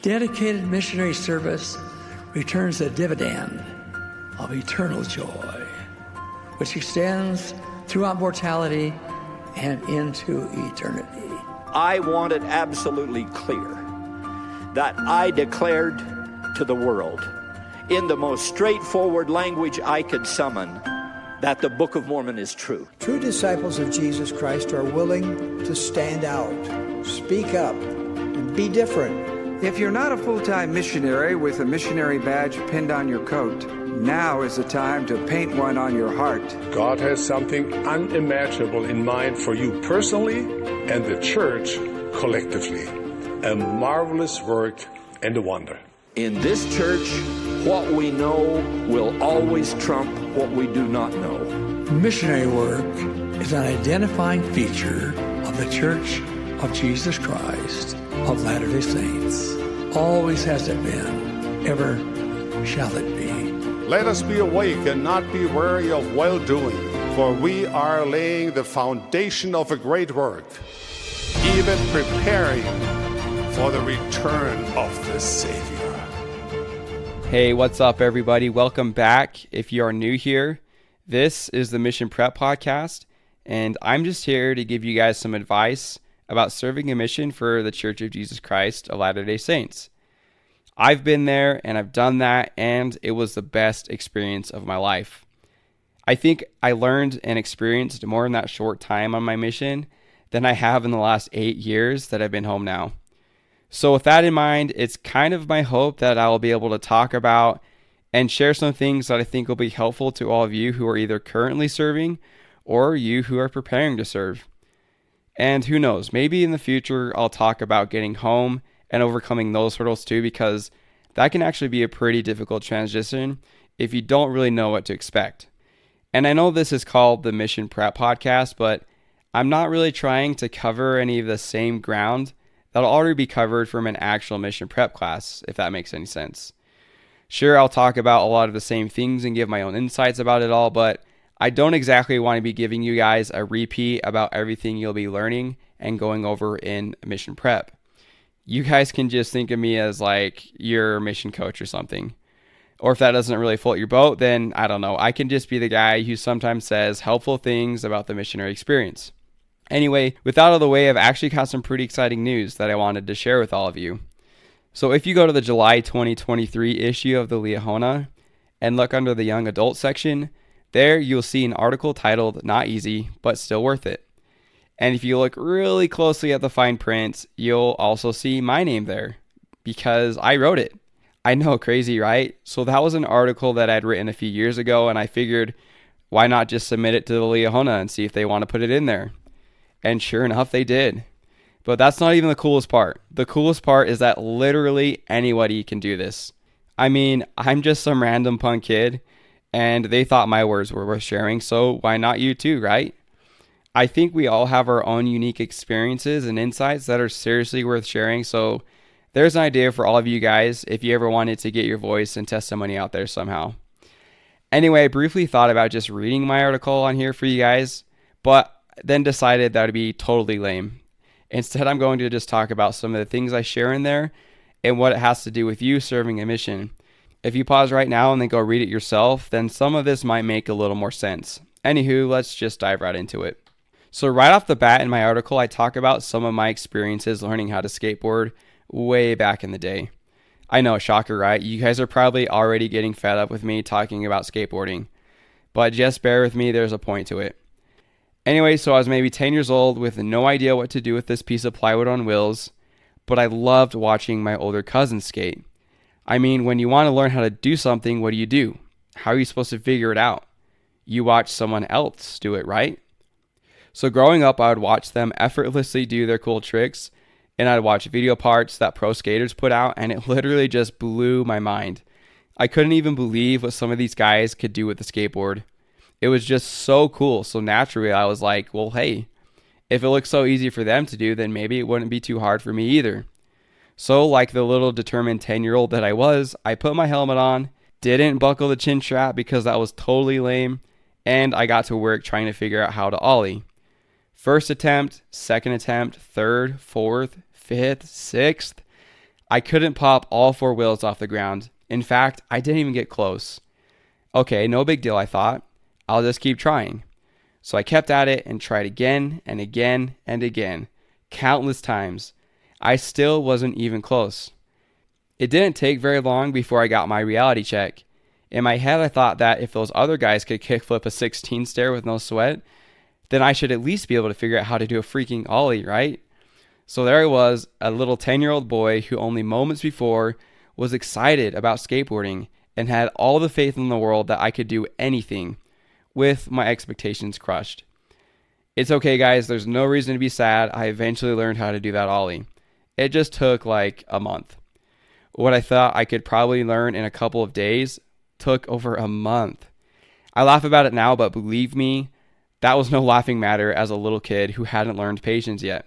Dedicated missionary service returns a dividend of eternal joy, which extends throughout mortality and into eternity. I want it absolutely clear that I declared to the world, in the most straightforward language I could summon, that the Book of Mormon is true. True disciples of Jesus Christ are willing to stand out, speak up, and be different. If you're not a full-time missionary with a missionary badge pinned on your coat, now is the time to paint one on your heart. God has something unimaginable in mind for you personally and the church collectively. A marvelous work and a wonder. In this church, what we know will always trump what we do not know. Missionary work is an identifying feature of the Church of Jesus Christ of Latter-day Saints. Always has it been, ever shall it be. Let us be awake and not be weary of well-doing, for we are laying the foundation of a great work, even preparing for the return of the Savior. Hey, what's up, everybody? Welcome back. If you are new here, this is the Mission Prep Podcast, and I'm just here to give you guys some advice about serving a mission for the Church of Jesus Christ of Latter-day Saints. I've been there and I've done that, and it was the best experience of my life. I think I learned and experienced more in that short time on my mission than I have in the last 8 years that I've been home now. So with that in mind, it's kind of my hope that I will be able to talk about and share some things that I think will be helpful to all of you who are either currently serving or you who are preparing to serve. And who knows, maybe in the future I'll talk about getting home and overcoming those hurdles too, because that can actually be a pretty difficult transition if you don't really know what to expect. And I know this is called the Mission Prep Podcast, but I'm not really trying to cover any of the same ground that'll already be covered from an actual mission prep class, if that makes any sense. Sure, I'll talk about a lot of the same things and give my own insights about it all, but I don't exactly want to be giving you guys a repeat about everything you'll be learning and going over in mission prep. You guys can just think of me as like your mission coach or something. Or if that doesn't really float your boat, then I don't know. I can just be the guy who sometimes says helpful things about the missionary experience. Anyway, with that out of the way, I've actually got some pretty exciting news that I wanted to share with all of you. So if you go to the July 2023 issue of the Liahona and look under the young adult section, there you'll see an article titled "Not Easy, but Still Worth It." And if you look really closely at the fine print, you'll also see my name there because I wrote it. I know, crazy, right? So that was an article that I'd written a few years ago, and I figured, why not just submit it to the Liahona and see if they want to put it in there? And sure enough, they did. But that's not even the coolest part. The coolest part is that literally anybody can do this. I mean, I'm just some random punk kid, and they thought my words were worth sharing, so why not you too, right? I think we all have our own unique experiences and insights that are seriously worth sharing, so there's an idea for all of you guys if you ever wanted to get your voice and testimony out there somehow. Anyway, I briefly thought about just reading my article on here for you guys, but then decided that would be totally lame. Instead, I'm going to just talk about some of the things I share in there and what it has to do with you serving a mission. If you pause right now and then go read it yourself, then some of this might make a little more sense. Anywho, let's just dive right into it. So right off the bat in my article, I talk about some of my experiences learning how to skateboard way back in the day. I know, shocker, right? You guys are probably already getting fed up with me talking about skateboarding, but just bear with me, there's a point to it. Anyway, so I was maybe 10 years old with no idea what to do with this piece of plywood on wheels, but I loved watching my older cousins skate. I mean, when you want to learn how to do something, what do? How are you supposed to figure it out? You watch someone else do it, right? So growing up, I would watch them effortlessly do their cool tricks, and I'd watch video parts that pro skaters put out, and it literally just blew my mind. I couldn't even believe what some of these guys could do with the skateboard. It was just so cool. So naturally, I was like, well, hey, if it looks so easy for them to do, then maybe it wouldn't be too hard for me either. So like the little determined 10-year-old that I was, I put my helmet on, didn't buckle the chin strap because that was totally lame, and I got to work trying to figure out how to ollie. First attempt, second attempt, third, fourth, fifth, sixth. I couldn't pop all 4 wheels off the ground. In fact, I didn't even get close. Okay, no big deal, I thought. I'll just keep trying. So I kept at it and tried again and again and again, countless times. I still wasn't even close. It didn't take very long before I got my reality check. In my head, I thought that if those other guys could kickflip a 16 stair with no sweat, then I should at least be able to figure out how to do a freaking ollie, right? So there I was, a little 10-year-old boy who only moments before was excited about skateboarding and had all the faith in the world that I could do anything, with my expectations crushed. It's okay, guys. There's no reason to be sad. I eventually learned how to do that ollie. It just took like a month. What I thought I could probably learn in a couple of days took over a month. I laugh about it now, but believe me, that was no laughing matter as a little kid who hadn't learned patience yet.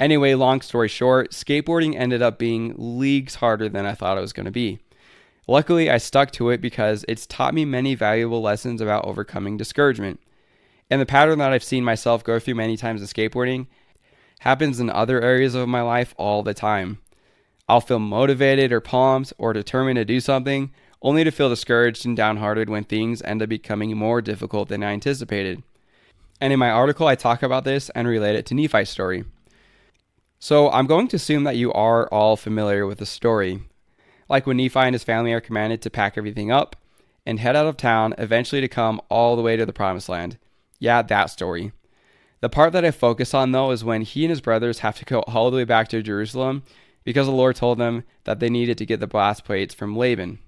Anyway, long story short, skateboarding ended up being leagues harder than I thought it was going to be. Luckily, I stuck to it because it's taught me many valuable lessons about overcoming discouragement. And the pattern that I've seen myself go through many times in skateboarding happens in other areas of my life all the time. I'll feel motivated or pumped or determined to do something, only to feel discouraged and downhearted when things end up becoming more difficult than I anticipated. And in my article, I talk about this and relate it to Nephi's story. So I'm going to assume that you are all familiar with the story. Like when Nephi and his family are commanded to pack everything up and head out of town, eventually to come all the way to the promised land. Yeah, that story. The part that I focus on, though, is when he and his brothers have to go all the way back to Jerusalem because the Lord told them that they needed to get the brass plates from Laban.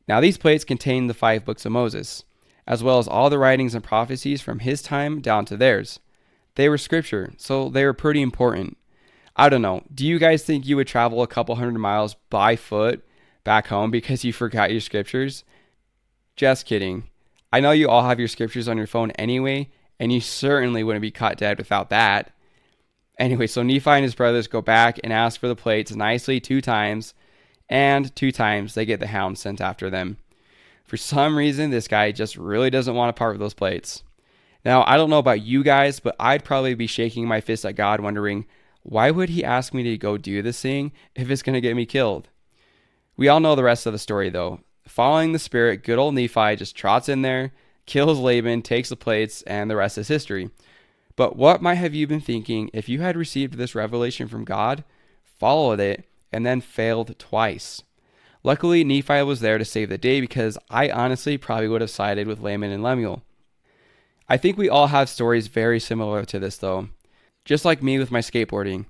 Now, these plates contain the 5 books of Moses, as well as all the writings and prophecies from his time down to theirs. They were scripture, so they were pretty important. I don't know. Do you guys think you would travel a couple hundred miles by foot back home because you forgot your scriptures? Just kidding. I know you all have your scriptures on your phone anyway, and you certainly wouldn't be caught dead without that. Anyway, so Nephi and his brothers go back and ask for the plates nicely 2 times, and 2 times they get the hound sent after them. For some reason, this guy just really doesn't want to part with those plates. Now, I don't know about you guys, but I'd probably be shaking my fist at God wondering, why would he ask me to go do this thing if it's going to get me killed? We all know the rest of the story, though. Following the spirit, good old Nephi just trots in there, kills Laban, takes the plates, and the rest is history. But what might have you been thinking if you had received this revelation from God, followed it, and then failed twice? Luckily, Nephi was there to save the day because I honestly probably would have sided with Laman and Lemuel. I think we all have stories very similar to this, though. Just like me with my skateboarding.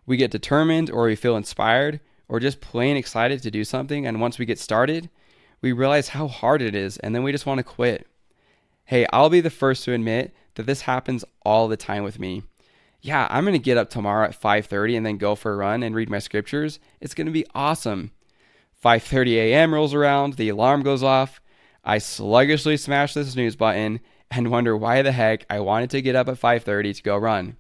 We get determined, or we feel inspired, or just plain excited to do something, and once we get started, we realize how hard it is, and then we just want to quit. Hey, I'll be the first to admit that this happens all the time with me. Yeah, I'm going to get up tomorrow at 5:30 and then go for a run and read my scriptures. It's going to be awesome. 5:30 a.m. rolls around, the alarm goes off, I sluggishly smash the snooze button and wonder why the heck I wanted to get up at 5:30 to go run.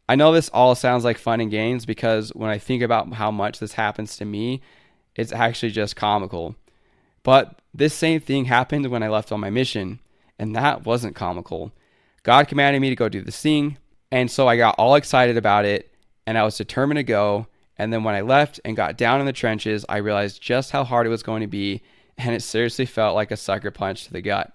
I know this all sounds like fun and games because when I think about how much this happens to me, it's actually just comical. But this same thing happened when I left on my mission, and that wasn't comical. God commanded me to go do this thing, and so I got all excited about it, and I was determined to go, and then when I left and got down in the trenches, I realized just how hard it was going to be, and it seriously felt like a sucker punch to the gut.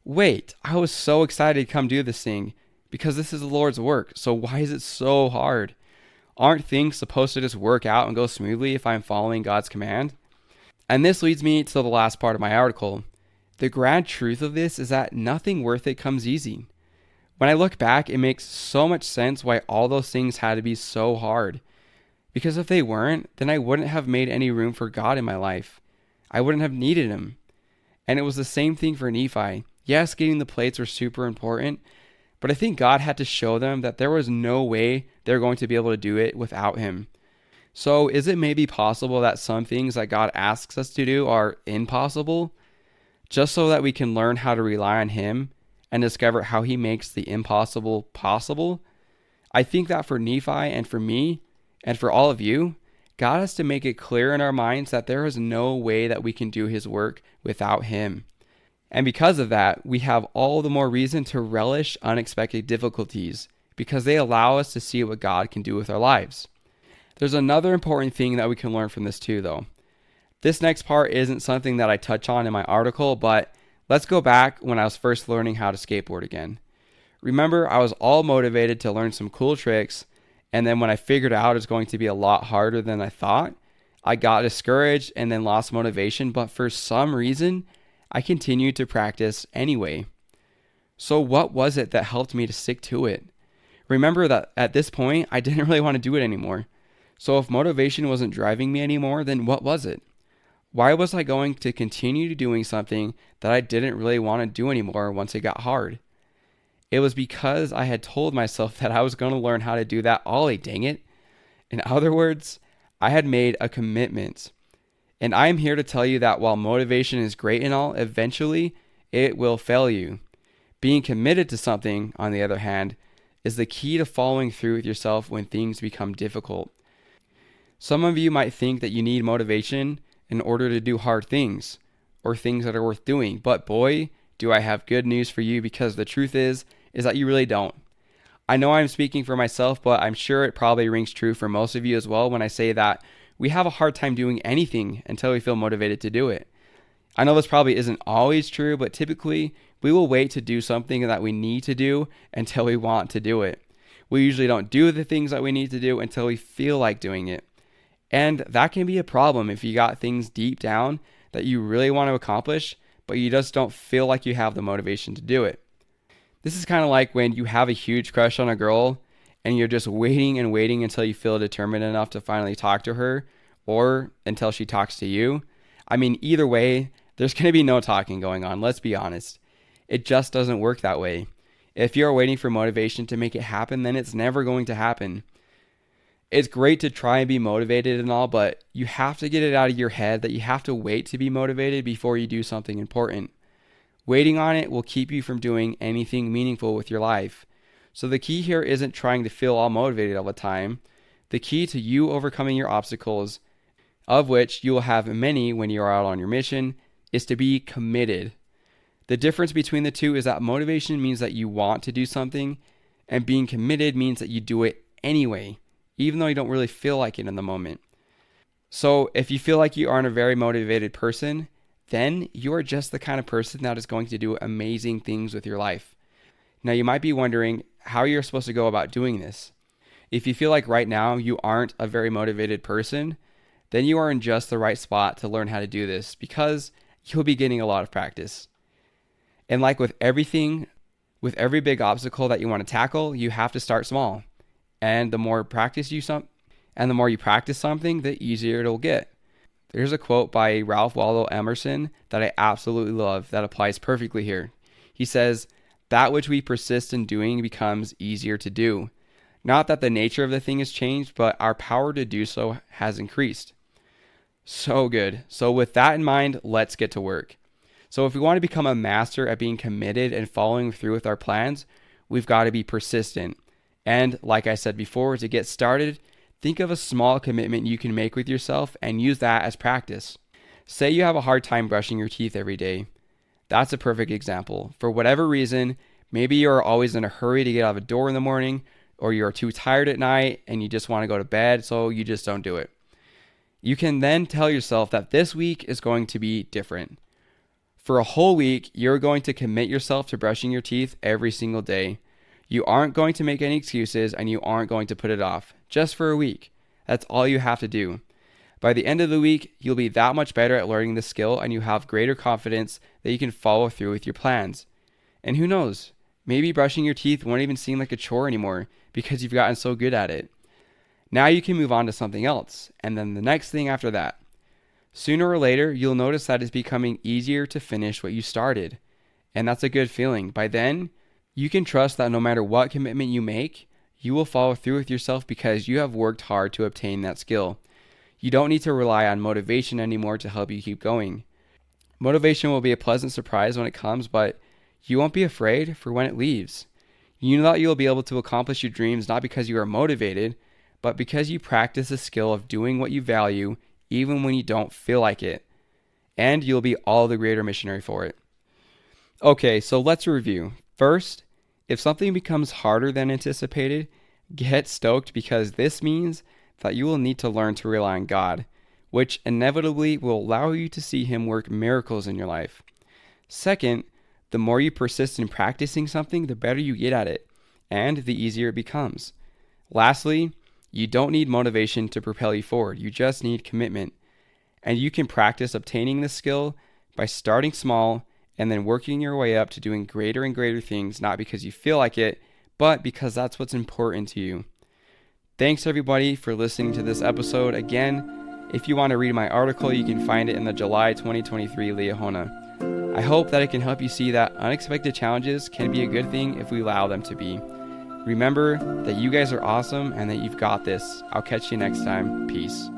Wait, I was so excited to come do this thing, because this is the Lord's work, so why is it so hard? Aren't things supposed to just work out and go smoothly if I'm following God's command? And this leads me to the last part of my article. The grand truth of this is that nothing worth it comes easy. When I look back, it makes so much sense why all those things had to be so hard. Because if they weren't, then I wouldn't have made any room for God in my life. I wouldn't have needed him. And it was the same thing for Nephi. Yes, getting the plates were super important, but I think God had to show them that there was no way they're going to be able to do it without him. So is it maybe possible that some things that God asks us to do are impossible, just so that we can learn how to rely on him and discover how he makes the impossible possible? I think that for Nephi and for me and for all of you, God has to make it clear in our minds that there is no way that we can do his work without him. And because of that, we have all the more reason to relish unexpected difficulties because they allow us to see what God can do with our lives. There's another important thing that we can learn from this too, though. This next part isn't something that I touch on in my article, but let's go back when I was first learning how to skateboard again. Remember, I was all motivated to learn some cool tricks, and then when I figured out it was going to be a lot harder than I thought, I got discouraged and then lost motivation, but for some reason, I continued to practice anyway. So what was it that helped me to stick to it? Remember that at this point, I didn't really want to do it anymore. So if motivation wasn't driving me anymore, then what was it? Why was I going to continue doing something that I didn't really want to do anymore once it got hard? It was because I had told myself that I was going to learn how to do that ollie, dang it. In other words, I had made a commitment. And I am here to tell you that while motivation is great and all, eventually it will fail you. Being committed to something, on the other hand, is the key to following through with yourself when things become difficult. Some of you might think that you need motivation in order to do hard things or things that are worth doing. But boy, do I have good news for you, because the truth is that you really don't. I know I'm speaking for myself, but I'm sure it probably rings true for most of you as well when I say that we have a hard time doing anything until we feel motivated to do it. I know this probably isn't always true, but typically we will wait to do something that we need to do until we want to do it. We usually don't do the things that we need to do until we feel like doing it. And that can be a problem if you got things deep down that you really want to accomplish, but you just don't feel like you have the motivation to do it. This is kind of like when you have a huge crush on a girl and you're just waiting and waiting until you feel determined enough to finally talk to her, or until she talks to you. I mean, either way, there's going to be no talking going on. Let's be honest. It just doesn't work that way. If you're waiting for motivation to make it happen, then it's never going to happen. It's great to try and be motivated and all, but you have to get it out of your head that you have to wait to be motivated before you do something important. Waiting on it will keep you from doing anything meaningful with your life. So the key here isn't trying to feel all motivated all the time. The key to you overcoming your obstacles, of which you will have many when you are out on your mission, is to be committed. The difference between the two is that motivation means that you want to do something, and being committed means that you do it anyway, even though you don't really feel like it in the moment. So if you feel like you aren't a very motivated person, then you are just the kind of person that is going to do amazing things with your life. Now you might be wondering how you're supposed to go about doing this. If you feel like right now you aren't a very motivated person, then you are in just the right spot to learn how to do this, because you'll be getting a lot of practice. And like with everything, with every big obstacle that you want to tackle, you have to start small. And the more you practice something, the easier it'll get. There's a quote by Ralph Waldo Emerson that I absolutely love that applies perfectly here. He says, "That which we persist in doing becomes easier to do. Not that the nature of the thing has changed, but our power to do so has increased." So good. So with that in mind, let's get to work. So if we want to become a master at being committed and following through with our plans, we've got to be persistent. And like I said before, to get started, think of a small commitment you can make with yourself and use that as practice. Say you have a hard time brushing your teeth every day. That's a perfect example. For whatever reason, maybe you're always in a hurry to get out of a door in the morning, or you're too tired at night and you just want to go to bed, so you just don't do it. You can then tell yourself that this week is going to be different. For a whole week, you're going to commit yourself to brushing your teeth every single day. You aren't going to make any excuses, and you aren't going to put it off, just for a week. That's all you have to do. By the end of the week, you'll be that much better at learning the skill, and you have greater confidence that you can follow through with your plans. And who knows, maybe brushing your teeth won't even seem like a chore anymore because you've gotten so good at it. Now you can move on to something else, and then the next thing after that. Sooner or later, you'll notice that it's becoming easier to finish what you started. And that's a good feeling. By then, you can trust that no matter what commitment you make, you will follow through with yourself because you have worked hard to obtain that skill. You don't need to rely on motivation anymore to help you keep going. Motivation will be a pleasant surprise when it comes, but you won't be afraid for when it leaves. You know that you'll be able to accomplish your dreams not because you are motivated, but because you practice the skill of doing what you value even when you don't feel like it. And you'll be all the greater missionary for it. Okay, so let's review. First, if something becomes harder than anticipated, get stoked because this means that you will need to learn to rely on God, which inevitably will allow you to see Him work miracles in your life. Second, the more you persist in practicing something, the better you get at it, and the easier it becomes. Lastly, you don't need motivation to propel you forward. You just need commitment. And you can practice obtaining this skill by starting small and then working your way up to doing greater and greater things, not because you feel like it, but because that's what's important to you. Thanks everybody for listening to this episode. Again, if you want to read my article, you can find it in the July 2023 Liahona. I hope that it can help you see that unexpected challenges can be a good thing if we allow them to be. Remember that you guys are awesome and that you've got this. I'll catch you next time. Peace.